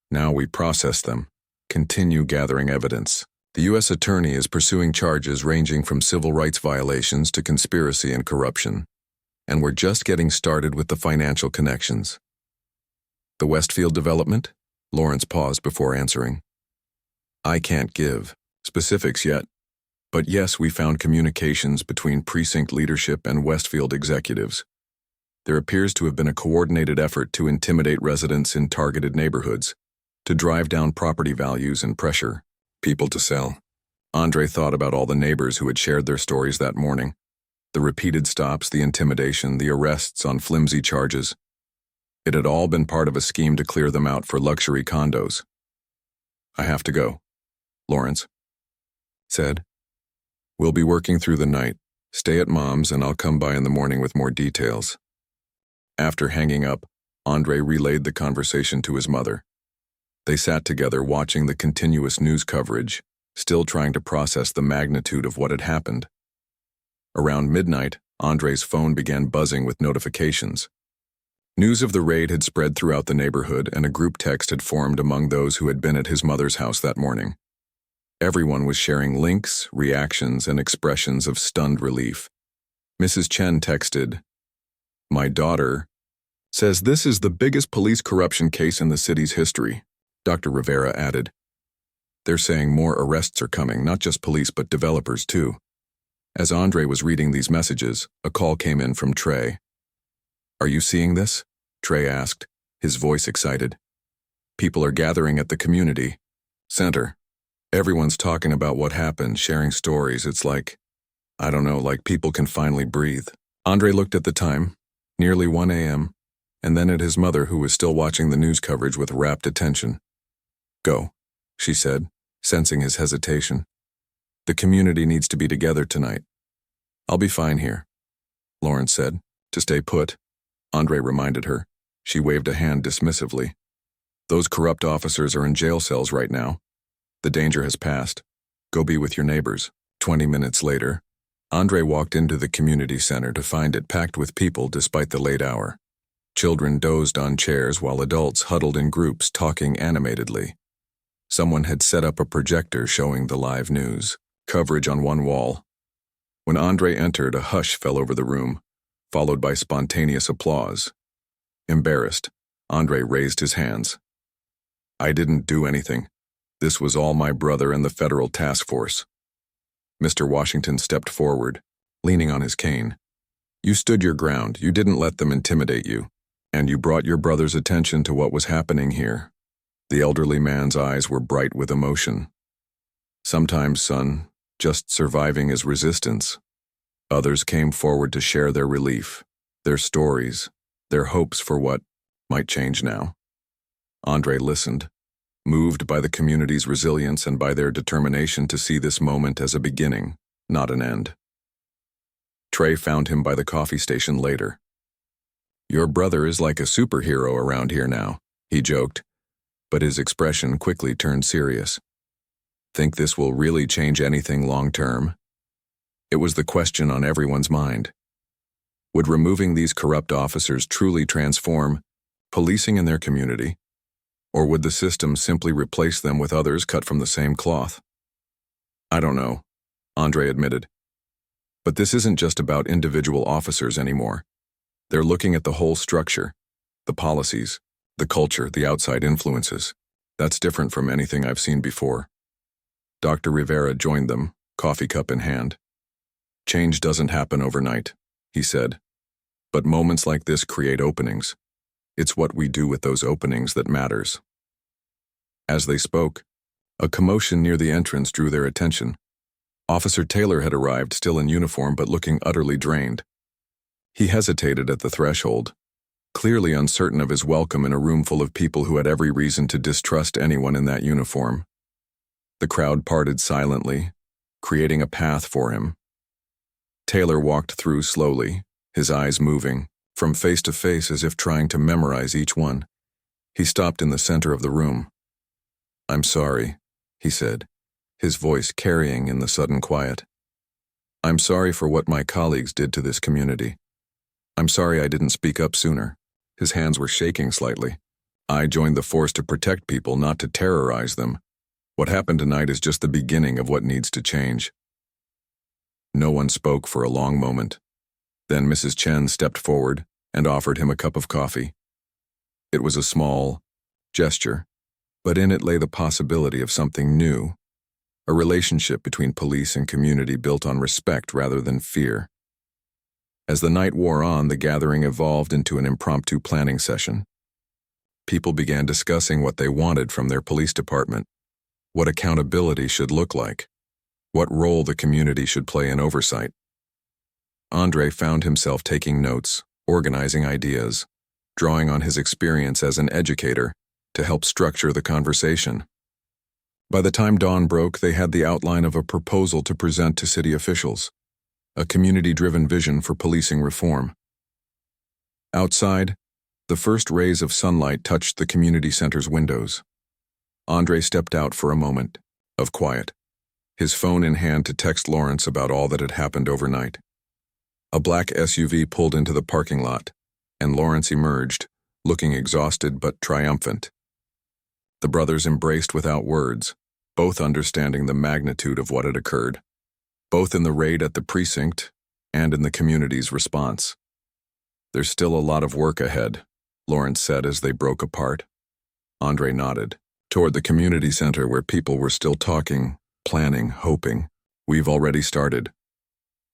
Now we process them, continue gathering evidence. The U.S. Attorney is pursuing charges ranging from civil rights violations to conspiracy and corruption, and we're just getting started with the financial connections. The Westfield development? Lawrence paused before answering. I can't give specifics yet, but yes, we found communications between precinct leadership and Westfield executives. There appears to have been a coordinated effort to intimidate residents in targeted neighborhoods, to drive down property values and pressure people to sell. Andre thought about all the neighbors who had shared their stories that morning. The repeated stops, the intimidation, the arrests on flimsy charges. It had all been part of a scheme to clear them out for luxury condos. "I have to go," Lawrence said. "We'll be working through the night. Stay at Mom's and I'll come by in the morning with more details." After hanging up, Andre relayed the conversation to his mother. They sat together watching the continuous news coverage, still trying to process the magnitude of what had happened. Around midnight, Andre's phone began buzzing with notifications. News of the raid had spread throughout the neighborhood and a group text had formed among those who had been at his mother's house that morning. Everyone was sharing links, reactions, and expressions of stunned relief. Mrs. Chen texted, "My daughter says this is the biggest police corruption case in the city's history." Dr. Rivera added, "They're saying more arrests are coming, not just police but developers too." As Andre was reading these messages, a call came in from Trey. "Are you seeing this?" Trey asked, his voice excited. "People are gathering at the community center. Everyone's talking about what happened, sharing stories. It's like, I don't know, like people can finally breathe." Andre looked at the time, nearly 1 a.m., and then at his mother, who was still watching the news coverage with rapt attention. "Go," she said, sensing his hesitation. "The community needs to be together tonight." "I'll be fine here," Lawrence said. "To stay put," Andre reminded her. She waved a hand dismissively. "Those corrupt officers are in jail cells right now. The danger has passed. Go be with your neighbors." 20 minutes later, Andre walked into the community center to find it packed with people despite the late hour. Children dozed on chairs while adults huddled in groups talking animatedly. Someone had set up a projector showing the live news coverage on one wall. When Andre entered, a hush fell over the room, followed by spontaneous applause. Embarrassed, Andre raised his hands. "I didn't do anything. This was all my brother and the federal task force." Mr. Washington stepped forward, leaning on his cane. "You stood your ground, you didn't let them intimidate you, and you brought your brother's attention to what was happening here." The elderly man's eyes were bright with emotion. "Sometimes, son, just surviving is resistance." Others came forward to share their relief, their stories, their hopes for what might change now. Andre listened, moved by the community's resilience and by their determination to see this moment as a beginning, not an end. Trey found him by the coffee station later. "Your brother is like a superhero around here now," he joked, but his expression quickly turned serious. "Think this will really change anything long-term?" It was the question on everyone's mind. Would removing these corrupt officers truly transform policing in their community? Or would the system simply replace them with others cut from the same cloth? "I don't know," Andre admitted. "But this isn't just about individual officers anymore. They're looking at the whole structure, the policies, the culture, the outside influences. That's different from anything I've seen before." Dr. Rivera joined them, coffee cup in hand. "Change doesn't happen overnight," he said. "But moments like this create openings. It's what we do with those openings that matters." As they spoke, a commotion near the entrance drew their attention. Officer Taylor had arrived, still in uniform but looking utterly drained. He hesitated at the threshold, clearly uncertain of his welcome in a room full of people who had every reason to distrust anyone in that uniform. The crowd parted silently, creating a path for him. Taylor walked through slowly, his eyes moving, from face to face as if trying to memorize each one. He stopped in the center of the room. "I'm sorry," he said, his voice carrying in the sudden quiet. "I'm sorry for what my colleagues did to this community. I'm sorry I didn't speak up sooner." His hands were shaking slightly. "I joined the force to protect people, not to terrorize them. What happened tonight is just the beginning of what needs to change." No one spoke for a long moment. Then Mrs. Chen stepped forward and offered him a cup of coffee. It was a small gesture, but in it lay the possibility of something new, a relationship between police and community built on respect rather than fear. As the night wore on, the gathering evolved into an impromptu planning session. People began discussing what they wanted from their police department, what accountability should look like, what role the community should play in oversight. Andre found himself taking notes, organizing ideas, drawing on his experience as an educator to help structure the conversation. By the time dawn broke, they had the outline of a proposal to present to city officials, a community-driven vision for policing reform. Outside, the first rays of sunlight touched the community center's windows. Andre stepped out for a moment of quiet, his phone in hand to text Lawrence about all that had happened overnight. A black SUV pulled into the parking lot, and Lawrence emerged, looking exhausted but triumphant. The brothers embraced without words, both understanding the magnitude of what had occurred, both in the raid at the precinct and in the community's response. "There's still a lot of work ahead," Lawrence said as they broke apart. Andre nodded, toward the community center where people were still talking, planning, hoping. "We've already started."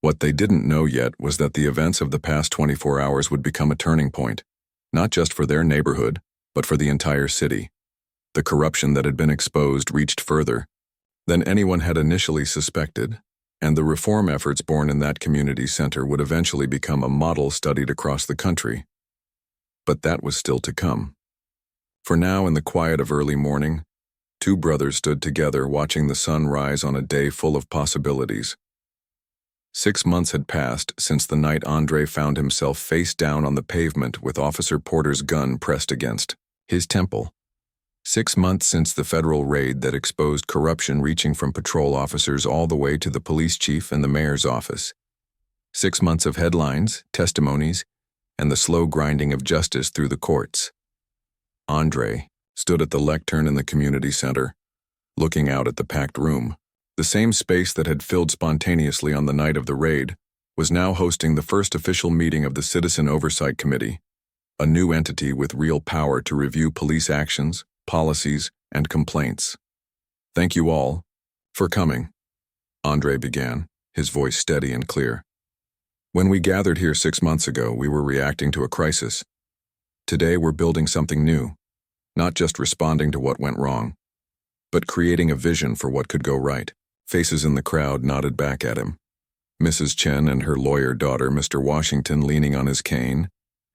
What they didn't know yet was that the events of the past 24 hours would become a turning point, not just for their neighborhood, but for the entire city. The corruption that had been exposed reached further than anyone had initially suspected, and the reform efforts born in that community center would eventually become a model studied across the country. But that was still to come. For now, in the quiet of early morning, two brothers stood together watching the sun rise on a day full of possibilities. 6 months had passed since the night Andre found himself face down on the pavement with Officer Porter's gun pressed against his temple. 6 months since the federal raid that exposed corruption reaching from patrol officers all the way to the police chief and the mayor's office. 6 months of headlines, testimonies, and the slow grinding of justice through the courts. Andre stood at the lectern in the community center, looking out at the packed room. The same space that had filled spontaneously on the night of the raid was now hosting the first official meeting of the Citizen Oversight Committee, a new entity with real power to review police actions, policies, and complaints. "Thank you all for coming," Andre began, his voice steady and clear. "When we gathered here 6 months ago, we were reacting to a crisis. Today we're building something new, not just responding to what went wrong, but creating a vision for what could go right." Faces in the crowd nodded back at him. Mrs. Chen and her lawyer daughter, Mr. Washington, leaning on his cane,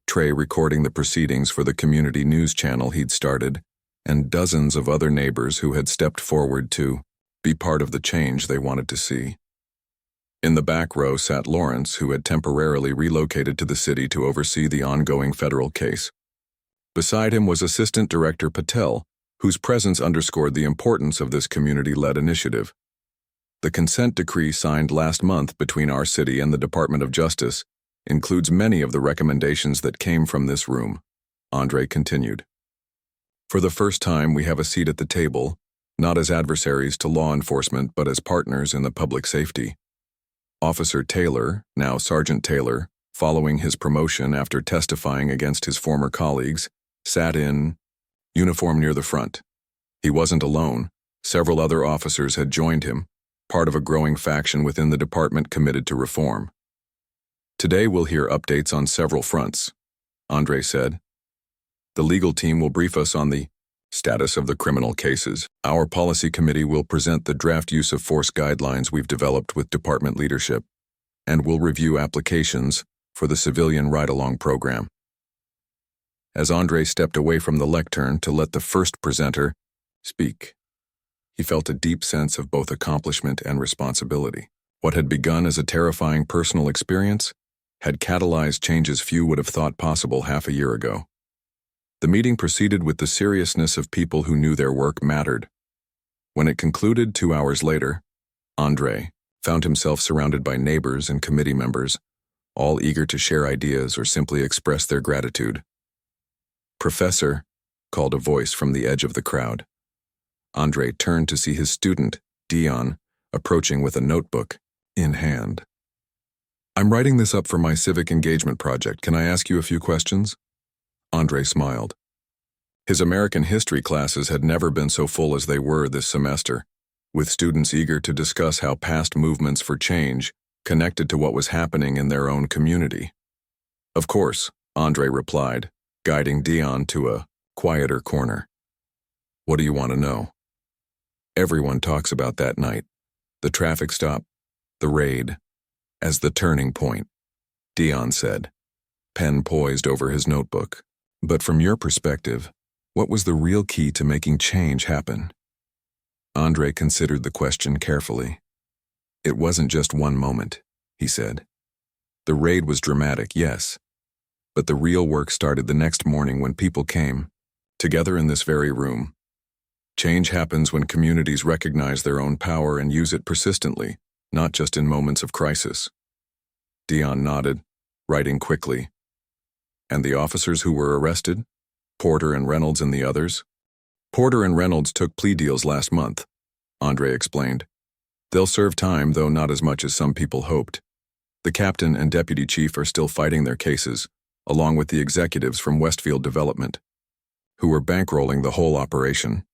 Trey recording the proceedings for the community news channel he'd started, and dozens of other neighbors who had stepped forward to be part of the change they wanted to see. In the back row sat Lawrence, who had temporarily relocated to the city to oversee the ongoing federal case. Beside him was Assistant Director Patel, whose presence underscored the importance of this community-led initiative. The consent decree signed last month between our city and the Department of Justice includes many of the recommendations that came from this room, Andre continued. "For the first time, we have a seat at the table, not as adversaries to law enforcement, but as partners in the public safety." Officer Taylor, now Sergeant Taylor, following his promotion after testifying against his former colleagues, sat in uniform near the front. He wasn't alone. Several other officers had joined him, part of a growing faction within the department committed to reform. "Today we'll hear updates on several fronts," Andre said. "The legal team will brief us on the status of the criminal cases. Our policy committee will present the draft use of force guidelines we've developed with department leadership, and we'll review applications for the civilian ride-along program." As Andre stepped away from the lectern to let the first presenter speak, he felt a deep sense of both accomplishment and responsibility. What had begun as a terrifying personal experience had catalyzed changes few would have thought possible half a year ago. The meeting proceeded with the seriousness of people who knew their work mattered. When it concluded 2 hours later, Andre found himself surrounded by neighbors and committee members, all eager to share ideas or simply express their gratitude. "Professor," called a voice from the edge of the crowd. Andre turned to see his student, Dion, approaching with a notebook in hand. "I'm writing this up for my civic engagement project. Can I ask you a few questions?" Andre smiled. His American history classes had never been so full as they were this semester, with students eager to discuss how past movements for change connected to what was happening in their own community. "Of course," Andre replied, guiding Dion to a quieter corner. "What do you want to know?" Everyone talks about that night, the traffic stop, the raid, as the turning point. Dion said, pen poised over his notebook. But from your perspective, what was the real key to making change happen? Andre considered the question carefully. It wasn't just one moment, he said. The raid was dramatic, yes. But the real work started the next morning when people came, together in this very room. Change happens when communities recognize their own power and use it persistently, not just in moments of crisis. Dion nodded, writing quickly. And the officers who were arrested? Porter and Reynolds and the others? Porter and Reynolds took plea deals last month, Andre explained. They'll serve time, though not as much as some people hoped. The captain and deputy chief are still fighting their cases, along with the executives from Westfield Development, who were bankrolling the whole operation.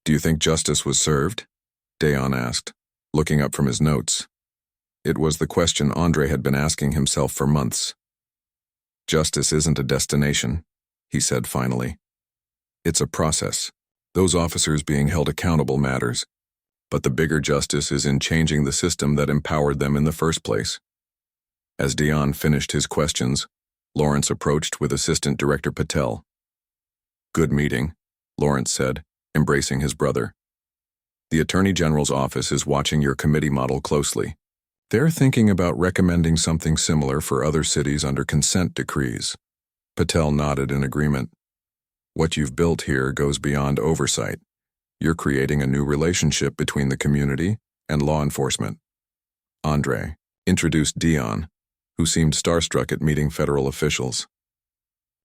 Do you think justice was served? Dion asked, looking up from his notes. It was the question Andre had been asking himself for months. Justice isn't a destination, he said finally. It's a process. Those officers being held accountable matters, but the bigger justice is in changing the system that empowered them in the first place. As Dion finished his questions, Lawrence approached with Assistant Director Patel. Good meeting, Lawrence said, embracing his brother. The Attorney General's office is watching your committee model closely. They're thinking about recommending something similar for other cities under consent decrees. Patel nodded in agreement. What you've built here goes beyond oversight. You're creating a new relationship between the community and law enforcement. Andre introduced Dion, who seemed starstruck at meeting federal officials.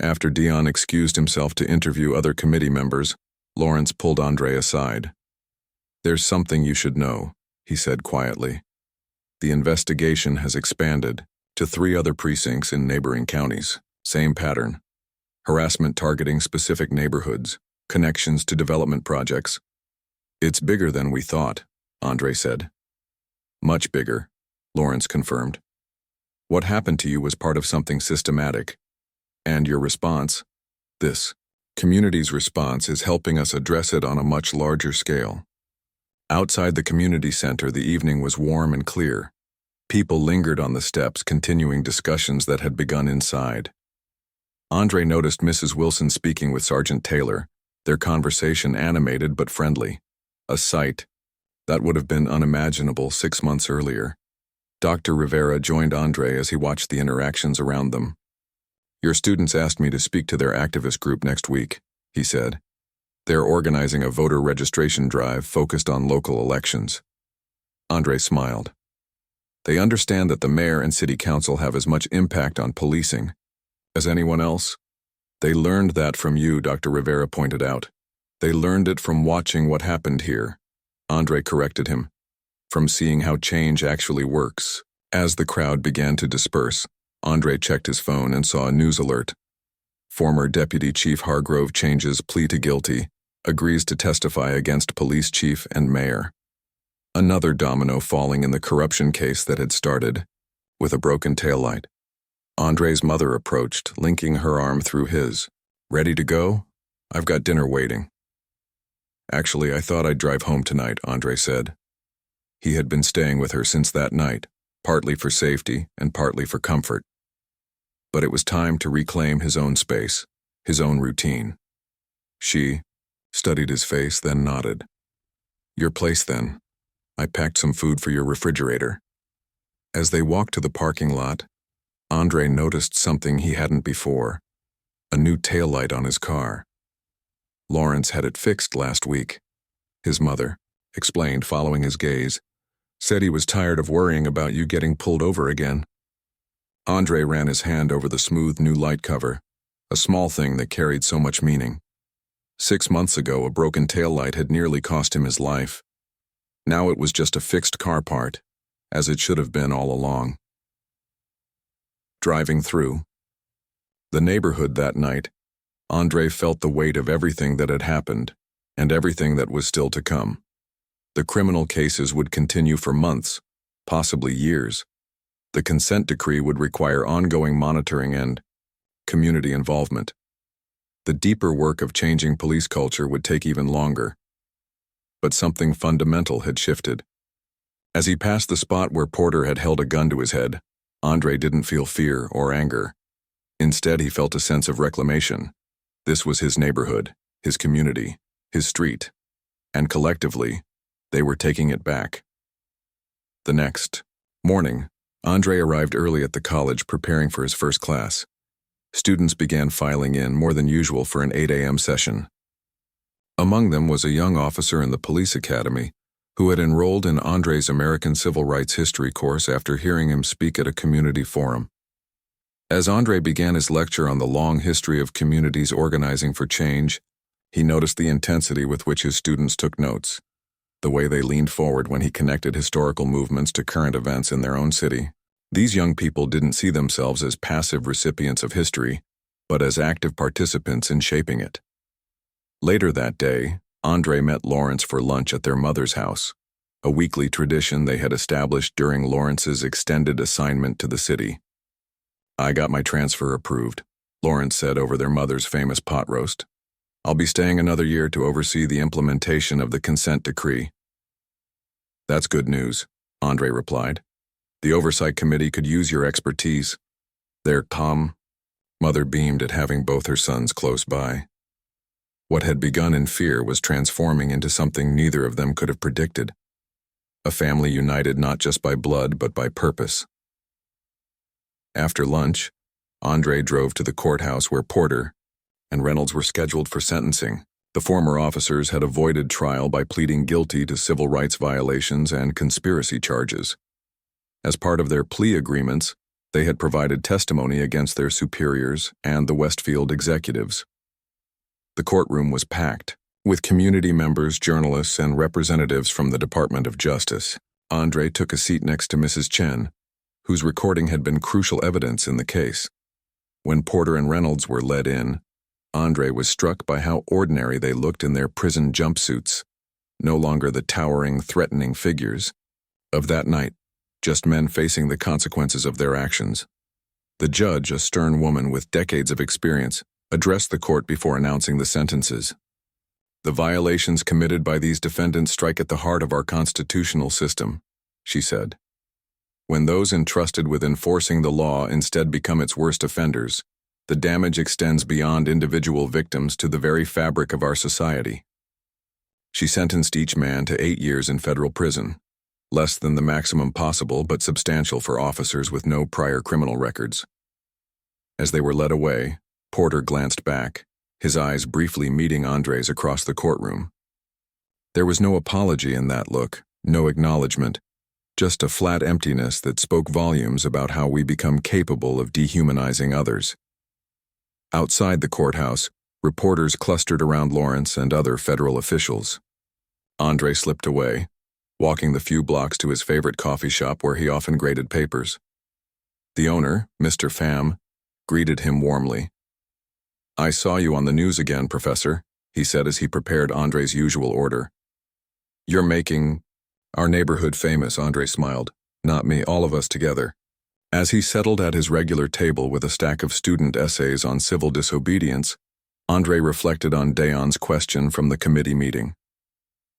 After Dion excused himself to interview other committee members, Lawrence pulled Andre aside. There's something you should know, he said quietly. The investigation has expanded to 3 other precincts in neighboring counties. Same pattern. Harassment targeting specific neighborhoods, connections to development projects. It's bigger than we thought, Andre said. Much bigger, Lawrence confirmed. What happened to you was part of something systematic. And your response, this community's response, is helping us address it on a much larger scale. Outside the community center, the evening was warm and clear. People lingered on the steps, continuing discussions that had begun inside. Andre noticed Mrs. Wilson speaking with Sergeant Taylor, their conversation animated but friendly. A sight that would have been unimaginable 6 months earlier. Dr. Rivera joined Andre as he watched the interactions around them. Your students asked me to speak to their activist group next week, he said. They're organizing a voter registration drive focused on local elections. Andre smiled. They understand that the mayor and city council have as much impact on policing as anyone else. They learned that from you, Dr. Rivera pointed out. They learned it from watching what happened here. Andre corrected him. From seeing how change actually works. As the crowd began to disperse, Andre checked his phone and saw a news alert. Former Deputy Chief Hargrove changes plea to guilty, agrees to testify against police chief and mayor. Another domino falling in the corruption case that had started with a broken taillight. Andre's mother approached, linking her arm through his. Ready to go? I've got dinner waiting. Actually, I thought I'd drive home tonight, Andre said. He had been staying with her since that night, partly for safety and partly for comfort. But it was time to reclaim his own space, his own routine. She studied his face, then nodded. Your place, then. I packed some food for your refrigerator. As they walked to the parking lot, Andre noticed something he hadn't before, a new taillight on his car. Lawrence had it fixed last week. His mother explained, following his gaze, said he was tired of worrying about you getting pulled over again. Andre ran his hand over the smooth new light cover, a small thing that carried so much meaning. 6 months ago, a broken taillight had nearly cost him his life. Now it was just a fixed car part, as it should have been all along. Driving through the neighborhood that night, Andre felt the weight of everything that had happened, and everything that was still to come. The criminal cases would continue for months, possibly years. The consent decree would require ongoing monitoring and community involvement. The deeper work of changing police culture would take even longer. But something fundamental had shifted. As he passed the spot where Porter had held a gun to his head, Andre didn't feel fear or anger. Instead, he felt a sense of reclamation. This was his neighborhood, his community, his street, and collectively, they were taking it back. The next morning, Andre arrived early at the college preparing for his first class. Students began filing in more than usual for an 8 a.m. session. Among them was a young officer in the police academy who had enrolled in Andre's American Civil Rights History course after hearing him speak at a community forum. As Andre began his lecture on the long history of communities organizing for change, he noticed the intensity with which his students took notes, the way they leaned forward when he connected historical movements to current events in their own city. These young people didn't see themselves as passive recipients of history, but as active participants in shaping it. Later that day, Andre met Lawrence for lunch at their mother's house, a weekly tradition they had established during Lawrence's extended assignment to the city. "I got my transfer approved," Lawrence said over their mother's famous pot roast. "I'll be staying another year to oversee the implementation of the consent decree." "That's good news," Andre replied. "The oversight committee could use your expertise." "There, Tom." Mother beamed at having both her sons close by. What had begun in fear was transforming into something neither of them could have predicted. A family united not just by blood but by purpose. After lunch, Andre drove to the courthouse where Porter and Reynolds were scheduled for sentencing. The former officers had avoided trial by pleading guilty to civil rights violations and conspiracy charges. As part of their plea agreements, they had provided testimony against their superiors and the Westfield executives. The courtroom was packed, with community members, journalists, and representatives from the Department of Justice. Andre took a seat next to Mrs. Chen, whose recording had been crucial evidence in the case. When Porter and Reynolds were led in, Andre was struck by how ordinary they looked in their prison jumpsuits, no longer the towering, threatening figures of that night, just men facing the consequences of their actions. The judge, a stern woman with decades of experience, addressed the court before announcing the sentences. "The violations committed by these defendants strike at the heart of our constitutional system," she said. "When those entrusted with enforcing the law instead become its worst offenders, the damage extends beyond individual victims to the very fabric of our society." She sentenced each man to 8 years in federal prison, less than the maximum possible but substantial for officers with no prior criminal records. As they were led away, Porter glanced back, his eyes briefly meeting Andre's across the courtroom. There was no apology in that look, no acknowledgement, just a flat emptiness that spoke volumes about how we become capable of dehumanizing others. Outside the courthouse, reporters clustered around Lawrence and other federal officials. Andre slipped away, walking the few blocks to his favorite coffee shop where he often graded papers. The owner, Mr. Pham, greeted him warmly. "I saw you on the news again, Professor," he said as he prepared Andre's usual order. "You're making our neighborhood famous," Andre smiled. "Not me, all of us together." As he settled at his regular table with a stack of student essays on civil disobedience, Andre reflected on Dayan's question from the committee meeting.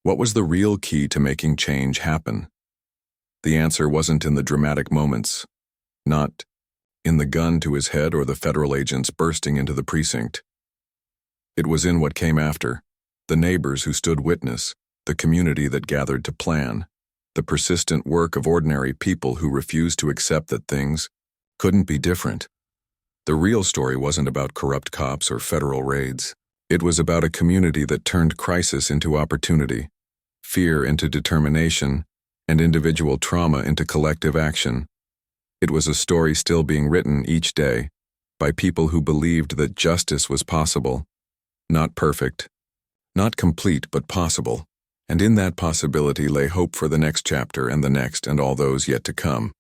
What was the real key to making change happen? The answer wasn't in the dramatic moments, not in the gun to his head or the federal agents bursting into the precinct. It was in what came after, the neighbors who stood witness, the community that gathered to plan, the persistent work of ordinary people who refused to accept that things couldn't be different. The real story wasn't about corrupt cops or federal raids. It was about a community that turned crisis into opportunity, fear into determination, and individual trauma into collective action. It was a story still being written each day by people who believed that justice was possible, not perfect, not complete but possible, and in that possibility lay hope for the next chapter and the next and all those yet to come.